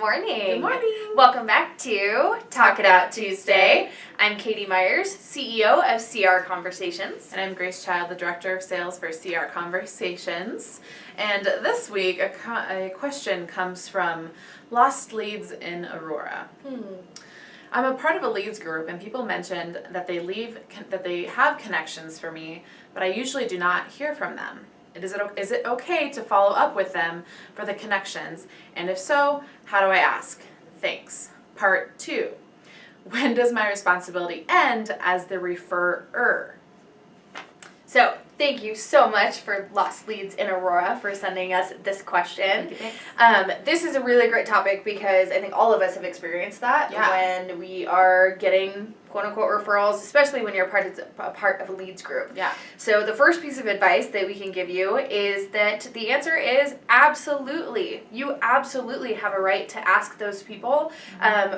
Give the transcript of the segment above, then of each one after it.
morning. Good morning. Welcome back to Talk It Out Tuesday. I'm Katie Myers, CEO of CR Conversations. And I'm Grace Child, the Director of Sales for CR Conversations. And this week, a question comes from Lost Leads in Aurora. I'm a part of a leads group, and people mentioned that they have connections for me, but I usually do not hear from them. Is it okay to follow up with them for the connections? And if so, how do I ask? Thanks. Part 2. When does my responsibility end as the referrer? So, thank you so much for Lost Leads in Aurora for sending us this question. This is a really great topic because I think all of us have experienced that when we are getting quote-unquote referrals, especially when you're a part of a leads group. Yeah. So the first piece of advice that we can give you is that the answer is absolutely. You absolutely have a right to ask those people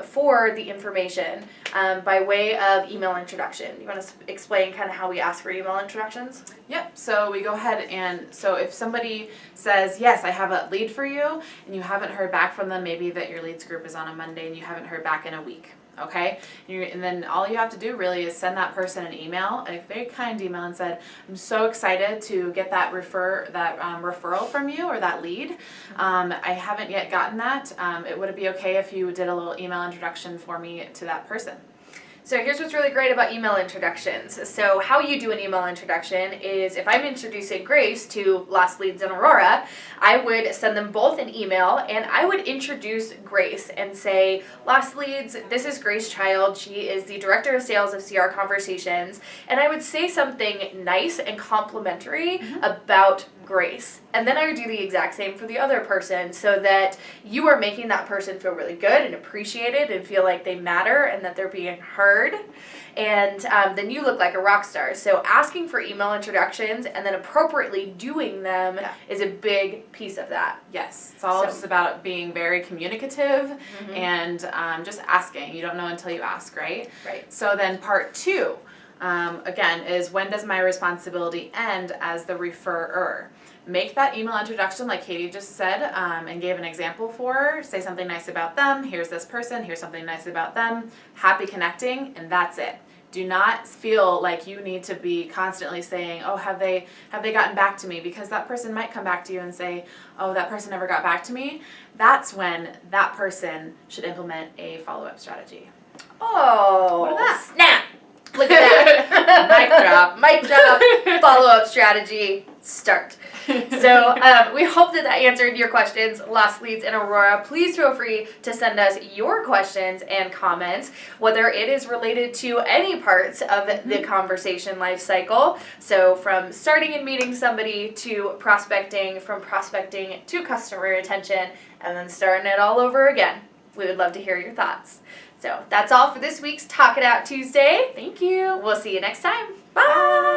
for the information by way of email introduction. You want to explain kind of how we ask for email introductions? Yep, so we go ahead and so if somebody says, yes, I have a lead for you, and you haven't heard back from them, maybe that your leads group is on a Monday and you haven't heard back in a week. Okay, and then all you have to do really is send that person an email, a very kind email, and said, I'm so excited to get that referral from you or that lead. I haven't yet gotten that. Would it be okay if you did a little email introduction for me to that person? So here's what's really great about email introductions. So how you do an email introduction is if I'm introducing Grace to Lost Leads in Aurora, I would send them both an email and I would introduce Grace and say, Lost Leads, this is Grace Child. She is the Director of Sales of CR Conversations. And I would say something nice and complimentary about Grace. And then I would do the exact same for the other person so that you are making that person feel really good and appreciated and feel like they matter and that they're being heard. And then you look like a rock star. So asking for email introductions and then appropriately doing them is a big piece of that. Yes, it's all just about being very communicative and just asking. You don't know until you ask, right? Right. So then part 2, again, is when does my responsibility end as the referrer? Make that email introduction like Katie just said and gave an example for. Say something nice about them. Here's this person. Here's something nice about them. Happy connecting, and that's it. Do not feel like you need to be constantly saying, oh, have they gotten back to me? Because that person might come back to you and say, oh, that person never got back to me. That's when that person should implement a follow-up strategy. Oh, what is that? Snap! Look at that. Mic drop. Follow-up strategy. Start. So we hope that answered your questions, Lost Leads in Aurora. Please feel free to send us your questions and comments, whether it is related to any parts of the conversation life cycle. So from starting and meeting somebody to prospecting, from prospecting to customer retention, and then starting it all over again. We would love to hear your thoughts. So that's all for this week's Talk It Out Tuesday. Thank you. We'll see you next time. Bye.